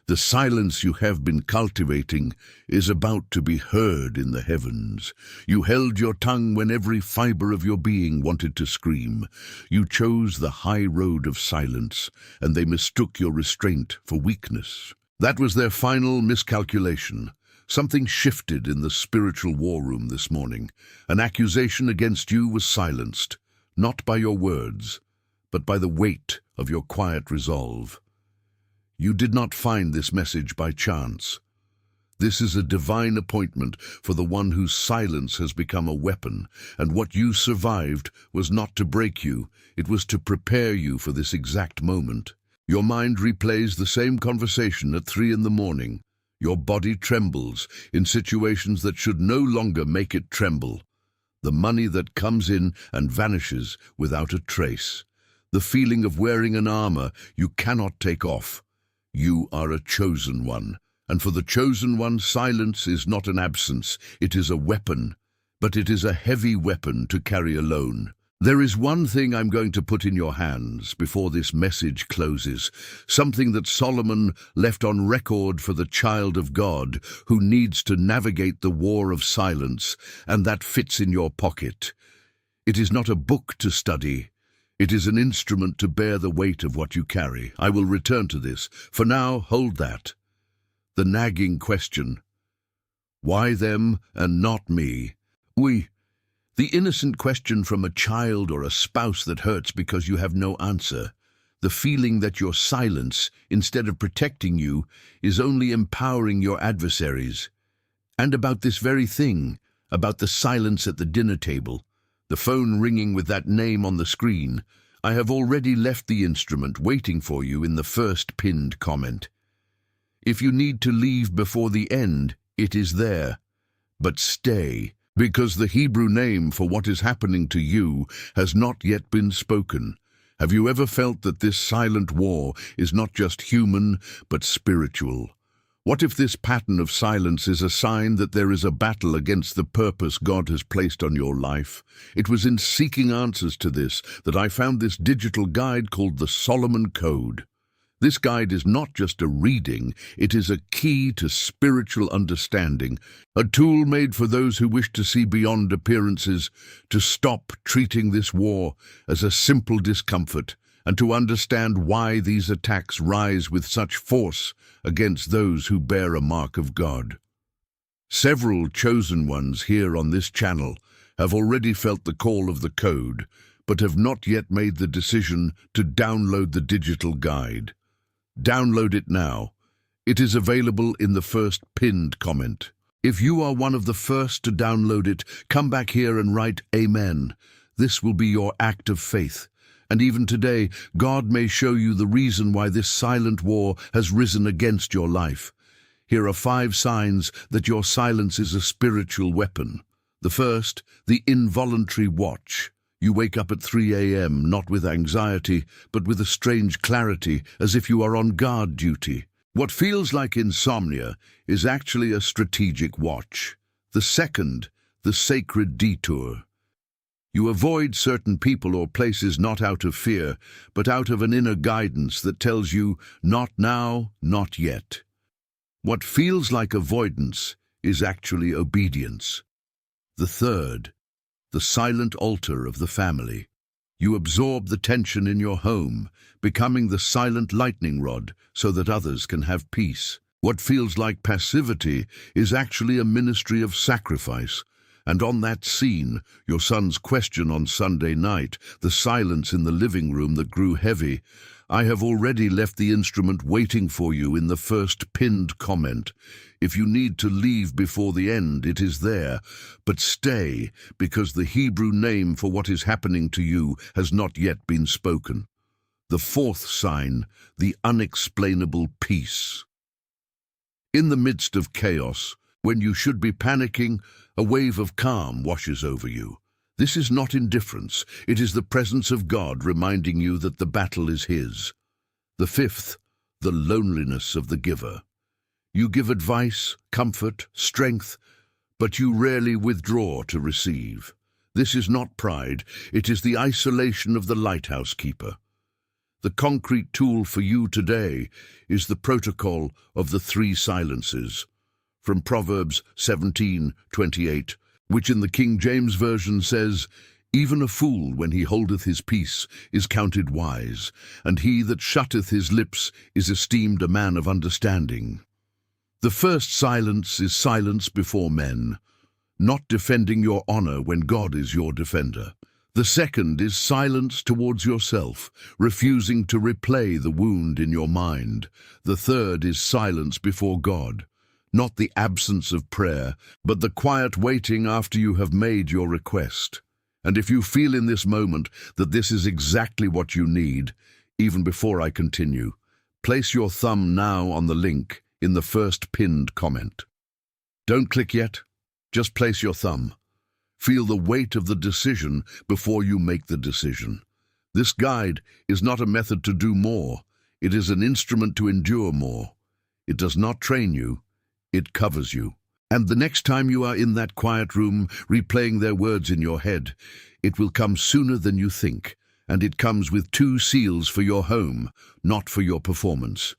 The silence you have been cultivating is about to be heard in the heavens. You held your tongue when every fiber of your being wanted to scream. You chose the high road of silence, and they mistook your restraint for weakness. That was their final miscalculation. Something shifted in the spiritual war room this morning. An accusation against you was silenced, not by your words, but by the weight of your quiet resolve. You did not find this message by chance. This is a divine appointment for the one whose silence has become a weapon, and what you survived was not to break you, it was to prepare you for this exact moment. Your mind replays the same conversation at 3 in the morning. Your body trembles in situations that should no longer make it tremble. The money that comes in and vanishes without a trace. The feeling of wearing an armor you cannot take off. You are a chosen one, and for the chosen one, silence is not an absence, it is a weapon, but it is a heavy weapon to carry alone. There is one thing I'm going to put in your hands before this message closes, something that Solomon left on record for the child of God who needs to navigate the war of silence, and that fits in your pocket. It is not a book to study. It is an instrument to bear the weight of what you carry. I will return to this. For now, hold that. The nagging question. Why them and not me? The innocent question from a child or a spouse that hurts because you have no answer. The feeling that your silence, instead of protecting you, is only empowering your adversaries. And about this very thing, about the silence at the dinner table, the phone ringing with that name on the screen, I have already left the instrument waiting for you in the first pinned comment. If you need to leave before the end, it is there. But stay, because the Hebrew name for what is happening to you has not yet been spoken. Have you ever felt that this silent war is not just human, but spiritual? What if this pattern of silence is a sign that there is a battle against the purpose God has placed on your life? It was in seeking answers to this that I found this digital guide called the Solomon Code. This guide is not just a reading, it is a key to spiritual understanding, a tool made for those who wish to see beyond appearances, to stop treating this war as a simple discomfort, and to understand why these attacks rise with such force against those who bear a mark of God. Several chosen ones here on this channel have already felt the call of the code, but have not yet made the decision to download the digital guide. Download it now. It is available in the first pinned comment. If you are one of the first to download it, come back here and write Amen. This will be your act of faith. And even today, God may show you the reason why this silent war has risen against your life. Here are 5 signs that your silence is a spiritual weapon. The first, the involuntary watch. You wake up at 3 a.m., not with anxiety, but with a strange clarity, as if you are on guard duty. What feels like insomnia is actually a strategic watch. The second, the sacred detour. You avoid certain people or places not out of fear, but out of an inner guidance that tells you, not now, not yet. What feels like avoidance is actually obedience. The third, the silent altar of the family. You absorb the tension in your home, becoming the silent lightning rod so that others can have peace. What feels like passivity is actually a ministry of sacrifice. And on that scene, your son's question on Sunday night, the silence in the living room that grew heavy, I have already left the instrument waiting for you in the first pinned comment. If you need to leave before the end, it is there. But stay, because the Hebrew name for what is happening to you has not yet been spoken. The fourth sign, the unexplainable peace. In the midst of chaos, when you should be panicking, a wave of calm washes over you. This is not indifference, it is the presence of God reminding you that the battle is His. The fifth, the loneliness of the giver. You give advice, comfort, strength, but you rarely withdraw to receive. This is not pride, it is the isolation of the lighthouse keeper. The concrete tool for you today is the protocol of the three silences, from Proverbs 17:28, which in the King James Version says, "Even a fool, when he holdeth his peace, is counted wise, and he that shutteth his lips is esteemed a man of understanding." The first silence is silence before men, not defending your honor when God is your defender. The second is silence towards yourself, refusing to replay the wound in your mind. The third is silence before God, not the absence of prayer, but the quiet waiting after you have made your request. And if you feel in this moment that this is exactly what you need, even before I continue, place your thumb now on the link in the first pinned comment. Don't click yet, just place your thumb. Feel the weight of the decision before you make the decision. This guide is not a method to do more. It is an instrument to endure more. It does not train you. It covers you. And the next time you are in that quiet room, replaying their words in your head, it will come sooner than you think. And it comes with 2 seals for your home, not for your performance.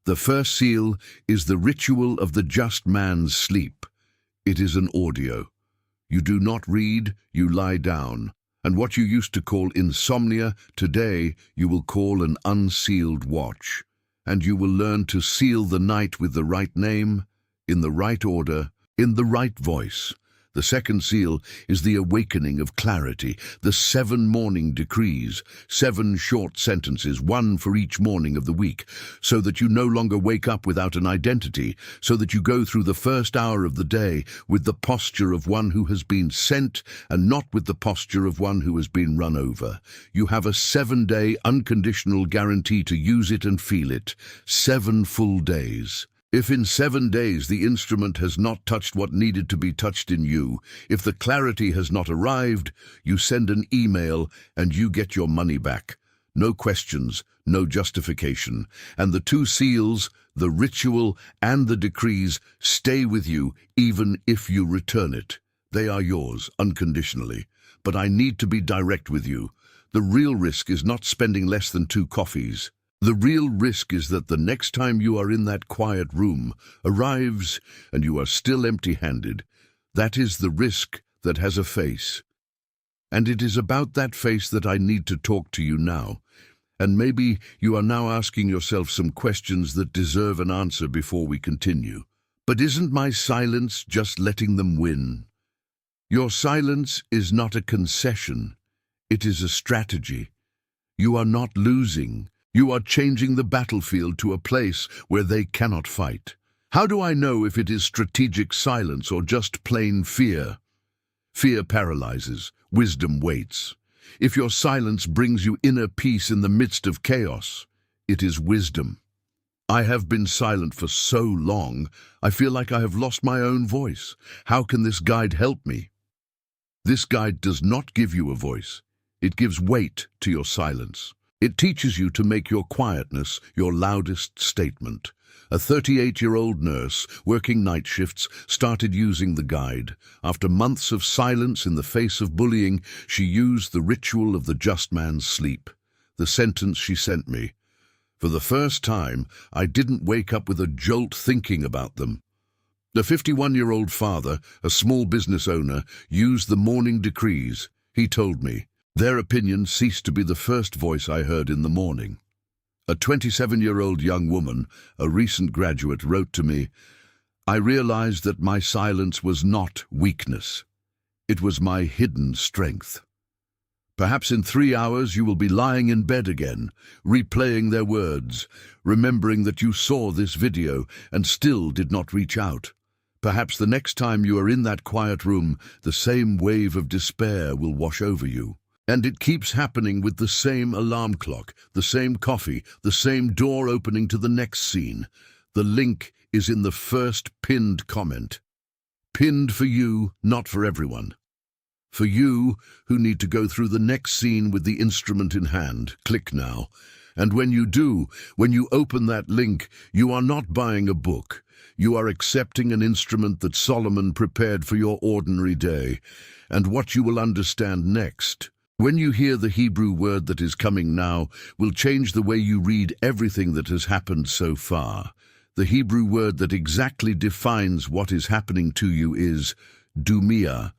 The first seal is the ritual of the just man's sleep. It is an audio. You do not read, you lie down. And what you used to call insomnia, today you will call an unsealed watch. And you will learn to seal the night with the right name, in the right order, in the right voice. The second seal is the awakening of clarity, the 7 morning decrees, 7 short sentences, 1 for each morning of the week, so that you no longer wake up without an identity, so that you go through the first hour of the day with the posture of one who has been sent and not with the posture of one who has been run over. You have a 7-day unconditional guarantee to use it and feel it. 7 full days. If in 7 days the instrument has not touched what needed to be touched in you, if the clarity has not arrived, you send an email and you get your money back. No questions, no justification. And the 2 seals, the ritual and the decrees, stay with you even if you return it. They are yours unconditionally. But I need to be direct with you. The real risk is not spending less than 2 coffees. The real risk is that the next time you are in that quiet room arrives and you are still empty-handed. That is the risk that has a face. And it is about that face that I need to talk to you now. And maybe you are now asking yourself some questions that deserve an answer before we continue. But isn't my silence just letting them win? Your silence is not a concession. It is a strategy. You are not losing. You are changing the battlefield to a place where they cannot fight. How do I know if it is strategic silence or just plain fear? Fear paralyzes. Wisdom waits. If your silence brings you inner peace in the midst of chaos, it is wisdom. I have been silent for so long, I feel like I have lost my own voice. How can this guide help me? This guide does not give you a voice. It gives weight to your silence. It teaches you to make your quietness your loudest statement. A 38-year-old nurse working night shifts started using the guide. After months of silence in the face of bullying, she used the ritual of the just man's sleep. The sentence she sent me: "For the first time, I didn't wake up with a jolt thinking about them." The 51-year-old father, a small business owner, used the morning decrees. He told me, "Their opinion ceased to be the first voice I heard in the morning." A 27-year-old young woman, a recent graduate, wrote to me, "I realized that my silence was not weakness. It was my hidden strength." Perhaps in 3 hours you will be lying in bed again, replaying their words, remembering that you saw this video and still did not reach out. Perhaps the next time you are in that quiet room, the same wave of despair will wash over you. And it keeps happening with the same alarm clock, the same coffee, the same door opening to the next scene. The link is in the first pinned comment. Pinned for you, not for everyone. For you who need to go through the next scene with the instrument in hand, click now. And when you do, when you open that link, you are not buying a book. You are accepting an instrument that Solomon prepared for your ordinary day. And what you will understand next When you hear the Hebrew word that is coming now will change the way you read everything that has happened so far. The Hebrew word that exactly defines what is happening to you is dumia.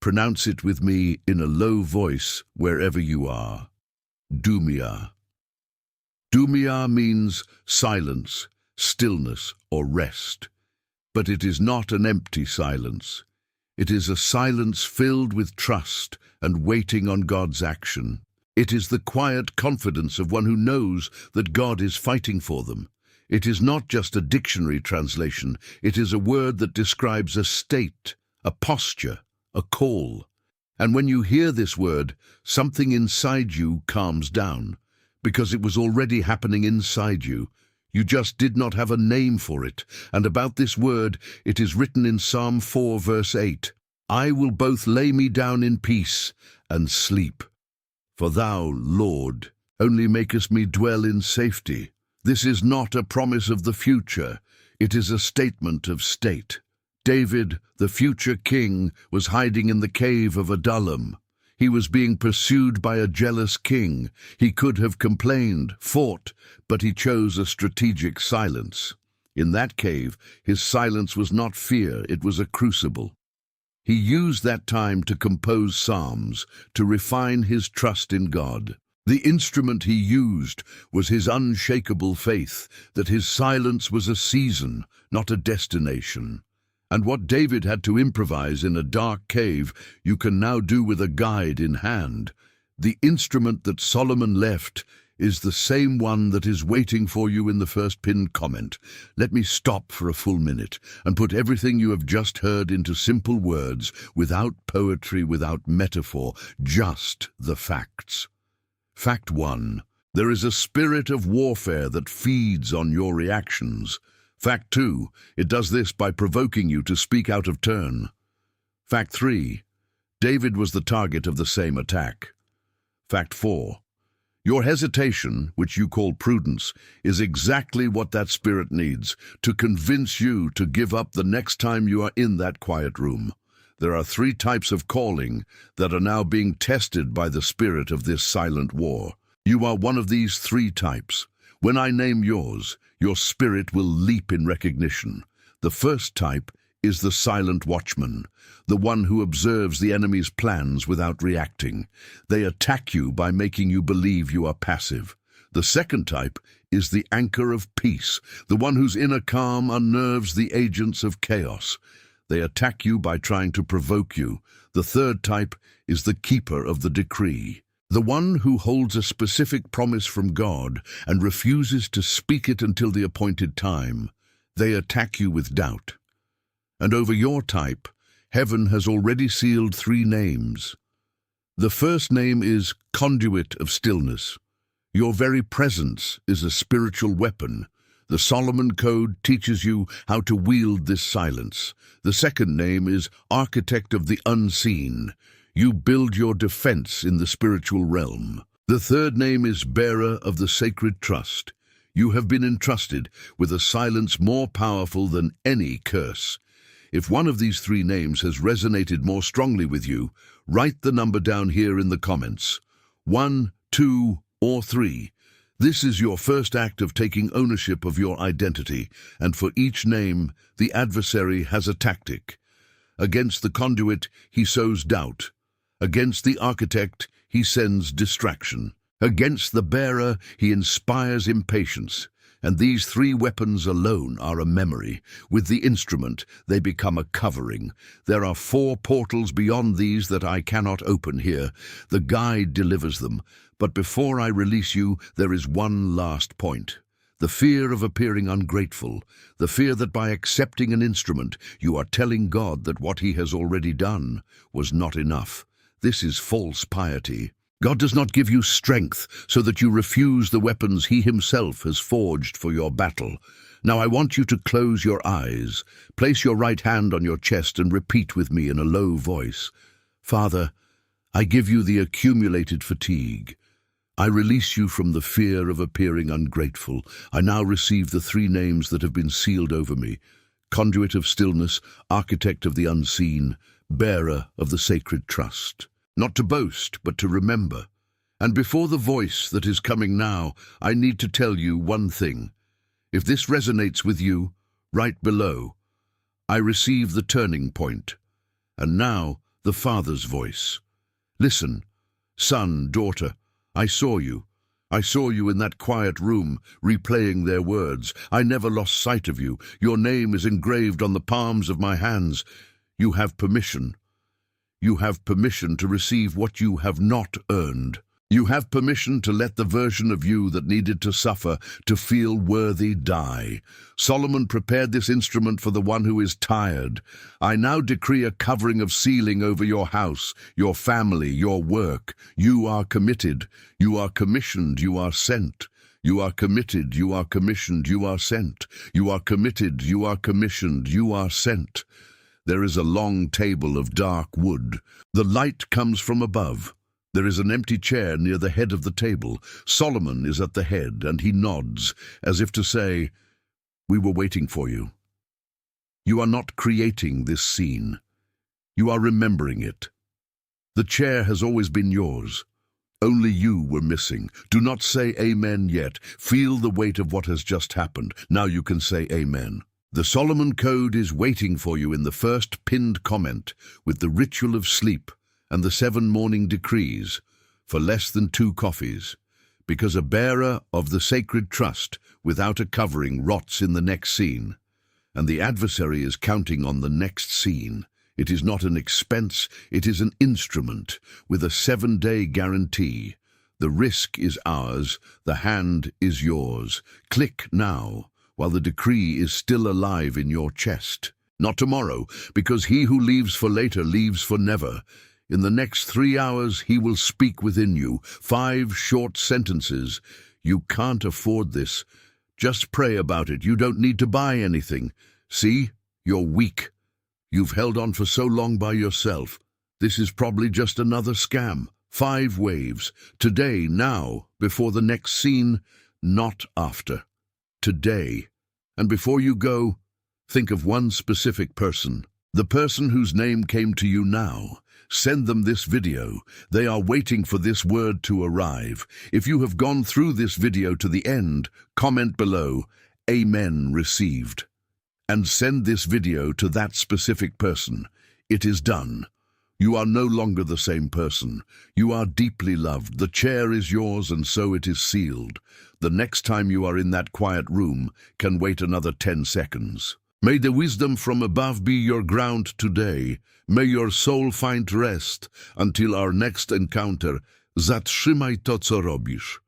Pronounce it with me in a low voice wherever you are. Dumia. Dumia means silence, stillness, or rest. But it is not an empty silence. It is a silence filled with trust and waiting on God's action. It is the quiet confidence of one who knows that God is fighting for them. It is not just a dictionary translation. It is a word that describes a state, a posture, a call. And when you hear this word, something inside you calms down, because it was already happening inside you. You just did not have a name for it. And about this word, it is written in Psalm 4, verse 8, I will both lay me down in peace and sleep. For thou, Lord, only makest me dwell in safety. This is not a promise of the future. It is a statement of state. David, the future king, was hiding in the cave of Adullam. He was being pursued by a jealous king. He could have complained, fought, but he chose a strategic silence. In that cave, his silence was not fear, it was a crucible. He used that time to compose psalms, to refine his trust in God. The instrument he used was his unshakable faith that his silence was a season, not a destination. And what David had to improvise in a dark cave, you can now do with a guide in hand. The instrument that Solomon left is the same one that is waiting for you in the first pinned comment. Let me stop for a full minute and put everything you have just heard into simple words, without poetry, without metaphor, just the facts. Fact 1. There is a spirit of warfare that feeds on your reactions. Fact 2, it does this by provoking you to speak out of turn. Fact 3, David was the target of the same attack. Fact 4, your hesitation, which you call prudence, is exactly what that spirit needs to convince you to give up the next time you are in that quiet room. There are 3 types of calling that are now being tested by the spirit of this silent war. You are one of these 3 types. When I name yours, your spirit will leap in recognition. The first type is the silent watchman, the one who observes the enemy's plans without reacting. They attack you by making you believe you are passive. The second type is the anchor of peace, the one whose inner calm unnerves the agents of chaos. They attack you by trying to provoke you. The third type is the keeper of the decree, the one who holds a specific promise from God and refuses to speak it until the appointed time. They attack you with doubt. And over your type, heaven has already sealed 3 names. The first name is conduit of stillness. Your very presence is a spiritual weapon. The Solomon Code teaches you how to wield this silence. The second name is architect of the unseen. You build your defense in the spiritual realm. The third name is bearer of the sacred trust. You have been entrusted with a silence more powerful than any curse. If one of these 3 names has resonated more strongly with you, write the number down here in the comments. 1, 2, or 3. This is your first act of taking ownership of your identity, and for each name, the adversary has a tactic. Against the conduit, he sows doubt. Against the architect, he sends distraction. Against the bearer, he inspires impatience. And these 3 weapons alone are a memory. With the instrument, they become a covering. There are 4 portals beyond these that I cannot open here. The guide delivers them. But before I release you, there is one last point. The fear of appearing ungrateful. The fear that by accepting an instrument, you are telling God that what he has already done was not enough. This is false piety. God does not give you strength so that you refuse the weapons he himself has forged for your battle. Now I want you to close your eyes, place your right hand on your chest and repeat with me in a low voice. Father, I give you the accumulated fatigue. I release you from the fear of appearing ungrateful. I now receive the 3 names that have been sealed over me: conduit of stillness, architect of the unseen, bearer of the sacred trust. not to boast, but to remember. And before the voice that is coming now, I need to tell you one thing. If this resonates with you, write below. I receive the turning point. And now, the Father's voice. Listen, son, daughter, I saw you. I saw you in that quiet room, replaying their words. I never lost sight of you. Your name is engraved on the palms of my hands. You have permission. You have permission to receive what you have not earned. You have permission to let the version of you that needed to suffer, to feel worthy, die. Solomon prepared this instrument for the one who is tired. I now decree a covering of sealing over your house, your family, your work. You are committed. You are commissioned. You are sent. You are committed. You are commissioned. You are sent. You are committed. You are commissioned. You are sent. There is a long table of dark wood. The light comes from above. There is an empty chair near the head of the table. Solomon is at the head, and he nods, as if to say, "We were waiting for you." You are not creating this scene. You are remembering it. The chair has always been yours. Only you were missing. Do not say amen yet. Feel the weight of what has just happened. Now you can say amen. The Solomon Code is waiting for you in the first pinned comment, with the ritual of sleep and the 7 morning decrees, for less than 2 coffees, because a bearer of the sacred trust without a covering rots in the next scene, and the adversary is counting on the next scene. It is not an expense, it is an instrument with a 7-day guarantee. The risk is ours, the hand is yours. Click now, while the decree is still alive in your chest. Not tomorrow, because he who leaves for later leaves for never. In the next 3 hours, he will speak within you. 5 short sentences. You can't afford this. Just pray about it. You don't need to buy anything. See, you're weak. You've held on for so long by yourself. This is probably just another scam. 5 waves. Today, now, before the next scene, not after. Today. And before you go, think of one specific person. The person whose name came to you now. Send them this video. They are waiting for this word to arrive. If you have gone through this video to the end, comment below, "Amen received." And send this video to that specific person. It is done. You are no longer the same person. You are deeply loved. The chair is yours, and so it is sealed. The next time you are in that quiet room can wait another 10 seconds. May the wisdom from above be your ground today. May your soul find rest until our next encounter. Zatrzymaj to, co robisz.